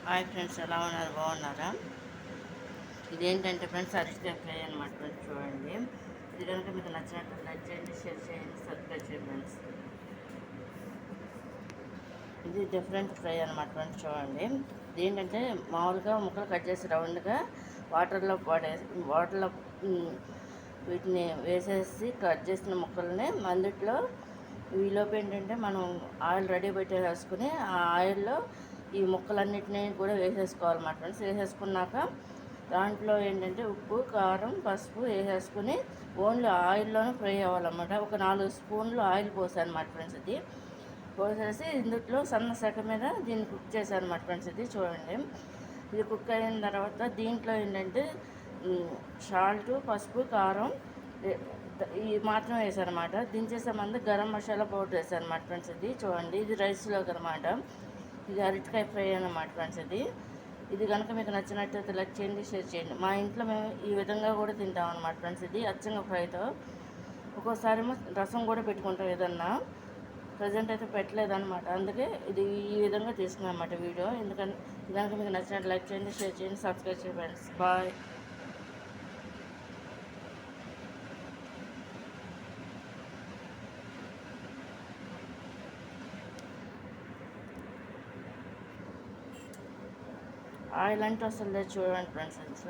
Hi friends, ఎలా ఉన్నారు? బాగున్నారా? ఇదేంటంటే ఫ్రెండ్స్, అరిష్టం ఫ్రై అనమాట ఫ్రెండ్స్. చూడండి, ఇది కనుక మీకు నచ్చినట్టు లైక్ చేయండి, షేర్ చేయండి, సబ్స్క్రైబ్ చేయండి ఫ్రెండ్స్. ఇది డిఫరెంట్ ఫ్రై అనమాట ఫ్రెండ్స్. చూడండి, ఇది ఏంటంటే మామూలుగా ముక్కలు కట్ చేసి రౌండ్గా వాటర్లో వీటిని వేసేసి కట్ చేసిన ముక్కల్ని అందుట్లో ఈలోపు ఏంటంటే మనం ఆయిల్ రెడీ పెట్టేసుకుని ఆ ఆయిల్లో ఈ ముక్కలన్నిటినీ కూడా వేసేసుకోవాలన్నమాట ఫ్రెండ్స్. వేసేసుకున్నాక దాంట్లో ఏంటంటే ఉప్పు, కారం, పసుపు వేసేసుకుని ఓన్లీ ఆయిల్లోనే ఫ్రై అవ్వాలన్నమాట. ఒక 4 స్పూన్లు ఆయిల్ పోసానమాట ఫ్రెండ్స్. ఇది పోసేసి ఇందులో సన్న సెక మీద దీన్ని కుక్ చేశాను అనమాట ఫ్రెండ్స్. ఇది చూడండి, ఇది కుక్ అయిన తర్వాత దీంట్లో ఏంటంటే సాల్ట్, పసుపు, కారం ఈ మాత్రం వేసారనమాట. దించేసే ముందు గరం మసాలా పౌడర్ వేసాను అనమాట ఫ్రెండ్స్. ఇది చూడండి, ఇది రైస్లోకి అనమాట. ఇది అరటికాయ ఫ్రై అన్నమాట ఫ్రెండ్స్. ఇది కనుక మీకు నచ్చినట్టయితే లైక్ చేయండి, షేర్ చేయండి. మా ఇంట్లో మేము ఈ విధంగా కూడా తింటాం అనమాట ఫ్రెండ్స్. ఇది అచ్చంగా ఫ్రైతో. ఒక్కోసారి రసం కూడా పెట్టుకుంటాం ఏదన్నా. ప్రజెంట్ అయితే పెట్టలేదన్నమాట, అందుకే ఇది ఈ విధంగా తీసుకున్నాం అన్నమాట వీడియో. ఎందుకంటే కనుక మీకు నచ్చినట్టు లైక్ చేయండి, షేర్ చేయండి, సబ్స్క్రైబ్ చేయండి ఫ్రెండ్స్. బాయ్. ఆయిల్ అంటే అసలు చూడండి ఫ్రెండ్స్.